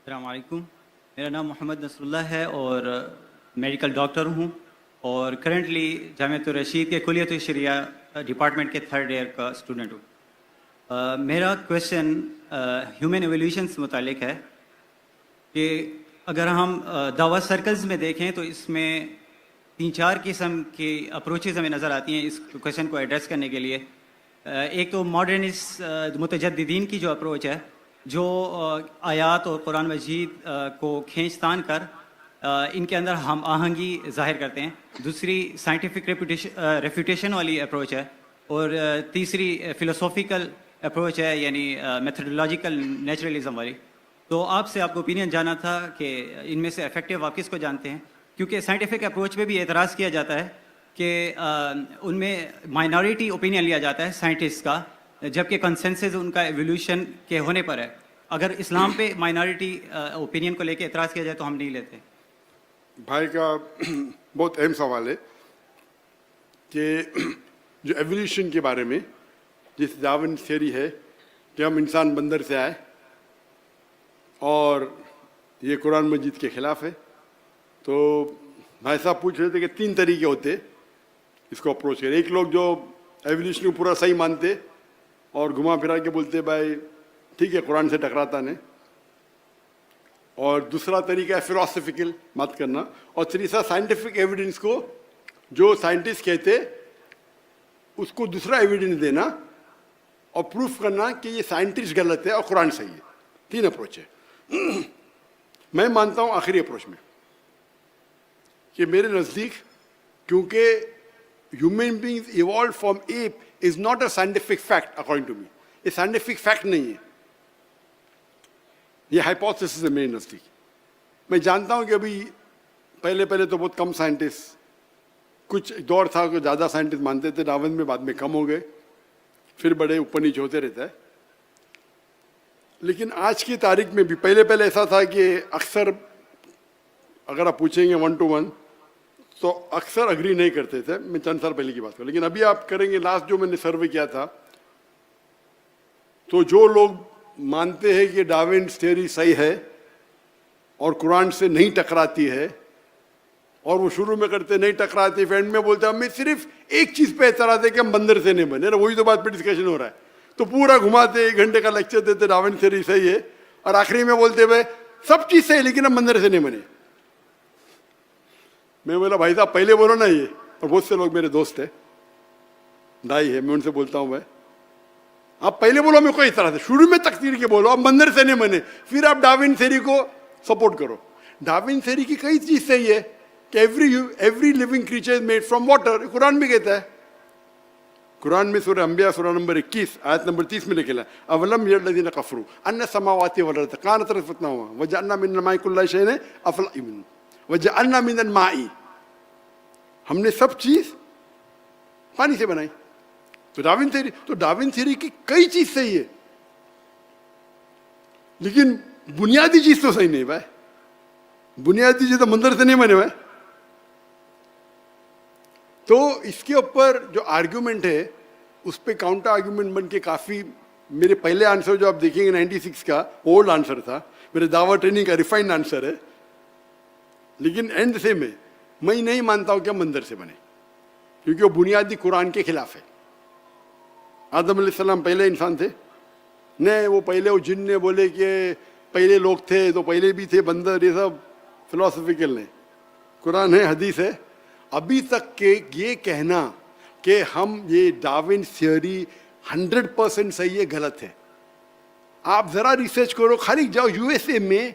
السلام علیکم. میرا نام محمد نصر اللہ ہے اور میڈیکل ڈاکٹر ہوں اور کرنٹلی جامعۃ الرشید کے کلیۃ الشریعہ ڈپارٹمنٹ کے 3rd ایئر کا اسٹوڈنٹ ہوں. میرا کویشچن ہیومن ایولیوشن سے متعلق ہے کہ اگر ہم دعوت سرکلز میں دیکھیں تو اس میں 3-4 قسم کی اپروچز ہمیں نظر آتی ہیں اس کویشچن کو ایڈریس کرنے کے لیے. ایک تو ماڈرنسٹ متجددین کی جو اپروچ ہے، جو آیات اور قرآن مجید کو کھینچ تان کر ان کے اندر ہم آہنگی ظاہر کرتے ہیں. دوسری سائنٹیفک ریفیوٹیشن والی اپروچ ہے اور تیسری فلسافیکل اپروچ ہے، یعنی میتھڈولوجیکل نیچرلزم والی. تو آپ سے آپ کو اوپینین جانا تھا کہ ان میں سے افیکٹو آپ کس کو جانتے ہیں، کیونکہ سائنٹیفک اپروچ پہ بھی اعتراض کیا جاتا ہے کہ ان میں مائنورٹی اوپینین لیا جاتا ہے سائنٹسٹ کا، جبکہ کنسنسس ان کا ایولیوشن کے ہونے پر ہے. اگر اسلام پہ مائنورٹی اوپینین کو لے کے اعتراض کیا جائے تو ہم نہیں لیتے. بھائی کا بہت اہم سوال ہے کہ جو ایولیوشن کے بارے میں جس ڈارون تھیوری ہے کہ ہم انسان بندر سے آئے اور یہ قرآن مجید کے خلاف ہے. تو بھائی صاحب پوچھ رہے تھے کہ 3 طریقے ہوتے اس کو اپروچ کریں. ایک لوگ جو ایولیوشن کو پورا صحیح مانتے اور گھما پھرا کے بولتے بھائی ٹھیک ہے قرآن سے ٹکراتا نہیں، اور دوسرا طریقہ ہے فلاسفیکل بات کرنا، اور تیسرا سائنٹیفک ایویڈنس کو جو سائنٹسٹ کہتے اس کو دوسرا ایویڈنس دینا اور پروف کرنا کہ یہ سائنٹسٹ غلط ہے اور قرآن صحیح ہے. 3 اپروچ ہے. میں مانتا ہوں آخری اپروچ میں کہ میرے نزدیک کیونکہ human beings evolved from ape is not a scientific fact according to me. یہ سائنٹیفک فیکٹ نہیں ہے، یہ ہائپوتھیسس ہے میرے نزدیک. میں جانتا ہوں کہ ابھی پہلے تو بہت کم سائنٹسٹ، کچھ دور تھا کہ زیادہ سائنٹسٹ مانتے تھے، ڈارون میں بعد میں کم ہو گئے، پھر بڑے اوپر نیچے ہوتے رہتا ہے. لیکن آج کی تاریخ میں بھی پہلے ایسا تھا کہ اکثر اگر آپ پوچھیں گے 1 to 1 تو اکثر اگری نہیں کرتے تھے. میں چند سال پہلے کی بات کروں، لیکن ابھی آپ کریں گے لاسٹ جو میں نے سروے کیا تھا تو جو لوگ مانتے ہیں کہ ڈارون تھیوری صحیح ہے اور قرآن سے نہیں ٹکراتی ہے، اور وہ شروع میں کرتے نہیں ٹکراتی، اینڈ میں بولتے ہمیں صرف ایک چیز پہ اعتراض ہے کہ ہم بندر سے نہیں بنے. وہی تو بات پہ ڈسکشن ہو رہا ہے. تو پورا گھماتے 1 گھنٹے کا لیکچر دیتے ڈارون تھیوری صحیح ہے، اور آخری میں بولتے بھائی سب چیز صحیح لیکن ہم بندر سے نہیں بنے. میں بولا بھائی صاحب پہلے بولو نا یہ. اور بہت سے لوگ میرے دوست ہیں، بھائی ہے، میں ان سے بولتا ہوں بھائی آپ پہلے بولو ہمیں کوئی اعتراض ہے، شروع میں تقدیر کے بولو ہم بندر سے نہیں بنے، پھر آپ ڈارون تھیوری کو سپورٹ کرو. ڈارون تھیوری کی کئی چیز صحیح ہے کہ every living creature is made from water. قرآن بھی کہتا ہے، قرآن میں سورہ انبیاء سورہ نمبر 21 آیت نمبر 30 میں لکھا ہے اولم یری الذین کفروا ان السماوات والارض کانتا رتقا وجعلنا من الماء کل شیء افلا یؤمنون وجعلنا من الماء، ہم نے سب چیز پانی سے بنائی. تو ڈارون تھیوری کی کئی چیز صحیح ہے، لیکن بنیادی چیز تو صحیح نہیں بھائی. بنیادی چیز تو مندر سے نہیں بنے بھائی. تو اس کے اوپر جو آرگیومنٹ ہے اس پہ کاؤنٹر آرگیومنٹ بن کے کافی، میرے پہلے آنسر جو آپ دیکھیں گے 96 کا اولڈ آنسر تھا، میرے دعوت ٹریننگ کا ریفائنڈ آنسر ہے. لیکن اینڈ سے میں نہیں مانتا ہوں کہ ہم مندر سے بنے، کیونکہ وہ بنیادی قرآن کے خلاف ہے. آدم علیہ السلام پہلے انسان تھے نہیں، وہ پہلے وہ جن نے بولے کہ پہلے لوگ تھے تو پہلے بھی تھے بندر، یہ سب فلاسفیکل نہیں. قرآن ہے، حدیث ہے. ابھی تک کہ یہ کہنا کہ ہم یہ ڈارون تھیوری 100% صحیح ہے غلط ہے. آپ ذرا ریسرچ کرو، خالی جاؤ USA میں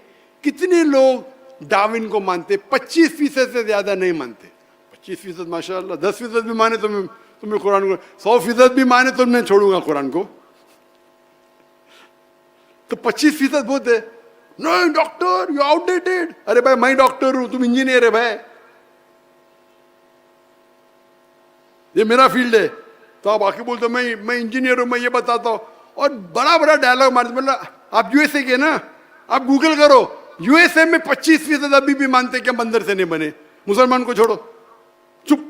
کتنے لوگ ڈارون کو مانتے، 25% سے زیادہ نہیں مانتے. 25% ماشاء اللہ، 10% بھی مانے تو تمہیں قرآن کو، 100% بھی مانے تو میں چھوڑوں گا قرآن کو. تو 25% بہت ہے. نہیں ڈاکٹر یو آؤٹ ڈیٹڈ. ارے بھائی میں ڈاکٹر ہوں، تم انجینئر ہے بھائی، یہ میرا فیلڈ ہے. تو آپ آ کے بولتے میں انجینئر ہوں، میں یہ بتاتا ہوں، اور بڑا ڈائلاگ مارتے. مطلب آپ USA کے نا، آپ گوگل کرو، USA میں 25% ابھی بھی مانتے کہ ہم بندر سے نہیں بنے. مسلمان کو چھوڑو، چپ.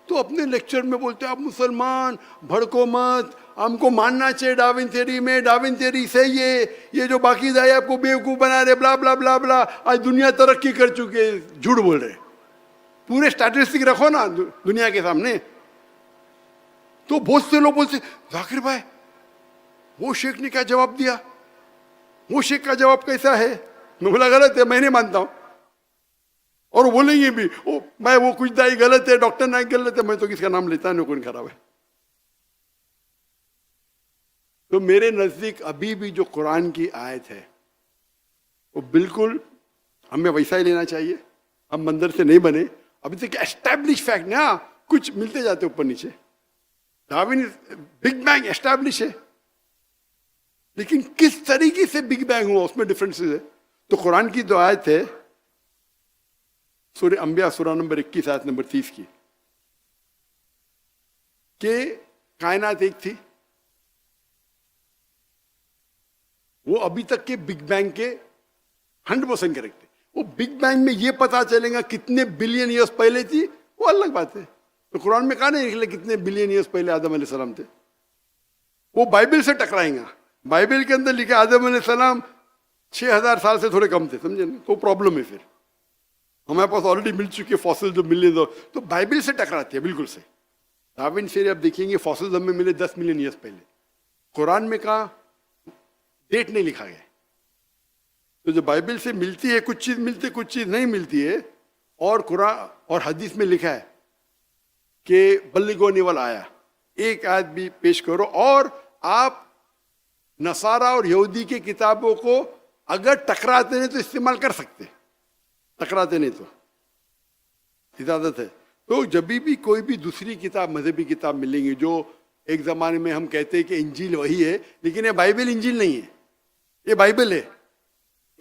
تو اپنے لیکچر میں بولتے ہیں آپ مسلمان بھڑکو مت, ہم کو ماننا چاہیے ڈاروین تھیوری میں, ڈاروین تھیوری صحیح ہے, یہ جو باقی دائیں آپ کو بیوقوف بنا رہے, بلا بلا بلا بلا, آج دنیا ترقی کر چکے, جھوٹ بول رہے. پورے اسٹیٹسٹک رکھو نا دنیا کے سامنے. تو بہت سے لوگ بولتے ذاکر بھائی وہ شیخ نے کیا جواب دیا, وہ شیخ کا جواب کیسا ہے؟ میں بولا غلط ہے, میں نہیں مانتا ہوں. اور وہ بولیں گے بھی میں وہ کچھ دائی غلط ہے, ڈاکٹر نائک غلط ہے, میں تو کس کا نام لیتا نہیں, کون خراب ہے. تو میرے نزدیک ابھی بھی جو قرآن کی آیت ہے وہ بالکل ہمیں ویسا ہی لینا چاہیے. ہم مندر سے نہیں بنے, ابھی تک اسٹیبلش فیکٹ نہیں, ہاں کچھ ملتے جاتے اوپر نیچے. ڈاروین بگ بینگ اسٹیبلش ہے, لیکن کس طریقے سے بگ بینگ ہوا اس میں ڈفرینسز ہے. تو قرآن کی جو آیت ہے سورہ انبیاء سورہ نمبر 21 آیت نمبر 30 کی, کہ کائنات ایک تھی, وہ ابھی تک کے بگ بینگ کے 100% کریکٹ ہے. وہ بگ بینگ میں یہ پتا چلے گا کتنے بلین ایئرس پہلے تھی, وہ الگ بات ہے. تو قرآن میں کہا نہیں نکلے کتنے بلین ایئرس پہلے آدم علیہ السلام تھے. وہ بائبل سے ٹکرائیں گا. بائبل کے اندر لکھا آدم علیہ السلام 6000 سال سے تھوڑے کم تھے, سمجھے نا, تو پرابلم ہے. پھر ہمارے پاس آلریڈی مل چکے فاسل جو ملنے دو, تو بائبل سے ٹکراتے ہیں بالکل سے. ڈاروین سے آپ دیکھیں گے فاسل ہمیں ملے 10 ملین ایئرس پہلے. قرآن میں کہا ڈیٹ نہیں لکھا گیا. تو جو بائبل سے ملتی ہے کچھ چیز ملتی ہے, کچھ چیز نہیں ملتی ہے. اور قرآن اور حدیث میں لکھا ہے کہ بلغوا ول آیا, ایک آیت بھی پیش کرو. اور آپ نصارہ اور یہودی کی کتابوں کو اگر ٹکراتے نہیں تو استعمال کر سکتے, ٹکراتے نہیں تو اجازت ہے. تو جب بھی کوئی بھی دوسری کتاب مذہبی کتاب ملیں گی, جو ایک زمانے میں ہم کہتے ہیں کہ انجیل وہی ہے, لیکن یہ بائبل انجیل نہیں ہے, یہ بائبل ہے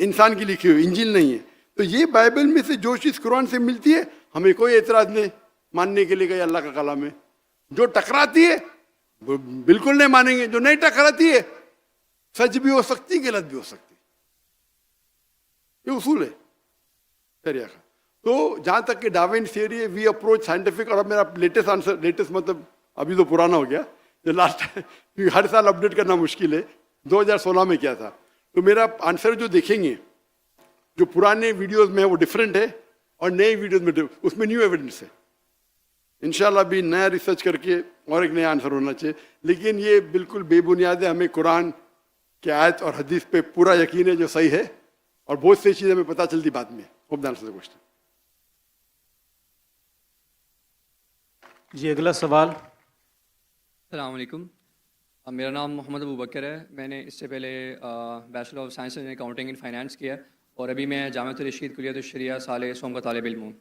انسان کی لکھی ہوئی, انجیل نہیں ہے. تو یہ بائبل میں سے جو چیز قرآن سے ملتی ہے ہمیں کوئی اعتراض نہیں ماننے کے لیے کہ یہ اللہ کا کلام ہے. جو ٹکراتی ہے وہ بالکل نہیں مانیں گے. جو نہیں ٹکراتی ہے سچ بھی ہو سکتی, غلط بھی ہو سکتی. یہ اصول ہے شریعہ کا. تو جہاں تک کہ ڈاروین تھیوری ہے, وی اپروچ سائنٹیفک. اور میرا لیٹسٹ آنسر, لیٹسٹ مطلب ابھی تو پرانا ہو گیا, جو لاسٹ ہر سال اپڈیٹ کرنا مشکل ہے, 2016 میں کیا تھا. تو میرا آنسر جو دیکھیں گے جو پرانے ویڈیوز میں ہے وہ ڈفرینٹ ہے, اور نئے ویڈیوز میں اس میں نیو ایویڈنس ہے. انشاءاللہ بھی نیا ریسرچ کر کے اور ایک نیا آنسر ہونا چاہیے. لیکن یہ بالکل بے بنیاد ہے. ہمیں قرآن کی آیت اور حدیث پہ پورا یقین ہے جو صحیح ہے, اور بہت سی چیزیں ہمیں پتہ چلتی بعد میں. Hope the answer the question. جی اگلا سوال. السلام علیکم, میرا نام محمد ابو بکر ہے. میں نے اس سے پہلے bachelor of science in accounting and finance کیا, اور ابھی میں جامعۃ الرشید کلیۃ الشریعہ سال سوم کا طالب علم ہوں.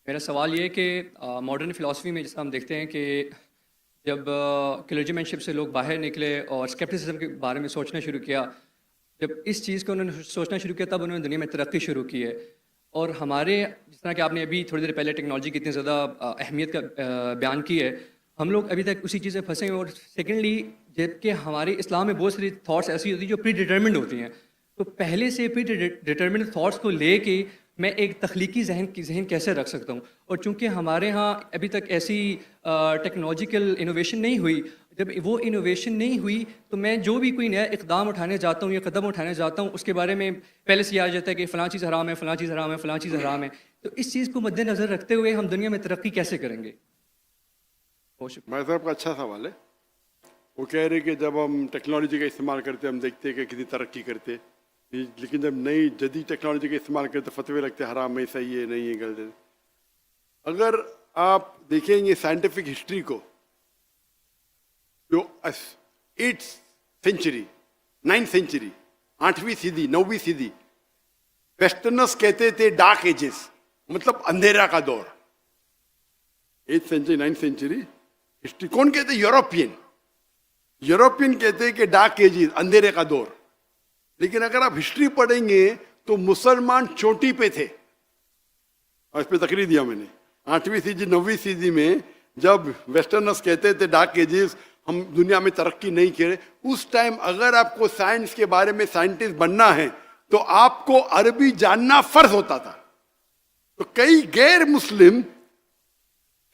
میرا سوال یہ ہے کہ ماڈرن فلاسفی میں جس طرح ہم دیکھتے ہیں کہ جب کلرجی شپ سے لوگ باہر نکلے اور اسکیپٹسزم کے بارے میں سوچنا شروع کیا, جب اس چیز کو انہوں نے سوچنا شروع کیا تب انہوں نے دنیا میں ترقی شروع کی ہے. اور ہمارے جس طرح کہ آپ نے ابھی تھوڑی دیر پہلے ٹیکنالوجی کی اتنی زیادہ اہمیت کا بیان کی ہے, ہم لوگ ابھی تک اسی چیز سے پھنسے ہیں. اور سیکنڈلی جب کہ ہمارے اسلام میں بہت ساری تھاٹس ایسی ہوتی ہیں جو پری ڈیٹرمنڈ ہوتی ہیں, تو پہلے سے پری ڈیٹرمنڈ تھاٹس کو لے کے میں ایک تخلیقی ذہن کیسے رکھ سکتا ہوں. اور چونکہ ہمارے ہاں ابھی تک ایسی ٹیکنالوجیکل انوویشن نہیں ہوئی, جب وہ انوویشن نہیں ہوئی تو میں جو بھی کوئی نیا اقدام اٹھانے جاتا ہوں یا قدم اٹھانے جاتا ہوں اس کے بارے میں پہلے سے یہ آ جاتا ہے کہ فلاں چیز حرام ہے, فلاں چیز حرام ہے, فلاں چیز حرام ہے. تو اس چیز کو مد نظر رکھتے ہوئے ہم دنیا میں ترقی کیسے کریں گے؟ بھائی صاحب کا اچھا سوال ہے. وہ کہہ رہے کہ جب ہم ٹیکنالوجی کا استعمال کرتے ہم دیکھتے ہیں کہ کتنی ترقی کرتے, لیکن جب نئی جدید ٹیکنالوجی کا استعمال کرتے فتوے لگتے حرام ہے, صحیح ہے, نہیں ہے, غلط ہے. اگر آپ دیکھیں گے سائنٹیفک ہسٹری کو, جو 8th سینچری 9th سینچری 8ویں صدی 9ویں صدی ویسٹرنرس کہتے تھے ڈارک ایجز, مطلب اندھیرا کا دور. 8th century 9th century history کون کہتے؟ یوروپین کہتے ہیں کہ ڈارک ایجز, اندھیرے کا دور. لیکن اگر آپ ہسٹری پڑھیں گے تو مسلمان چوٹی پہ تھے, اور اس پہ تقریر دیا میں نے. 8ویں صدی 9ویں صدی میں جب ویسٹرنرس کہتے تھے ڈارک ایجز, ہم دنیا میں ترقی نہیں کرے, اس ٹائم اگر آپ کو سائنس کے بارے میں سائنٹسٹ بننا ہے تو آپ کو عربی جاننا فرض ہوتا تھا. تو کئی غیر مسلم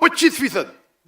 25%,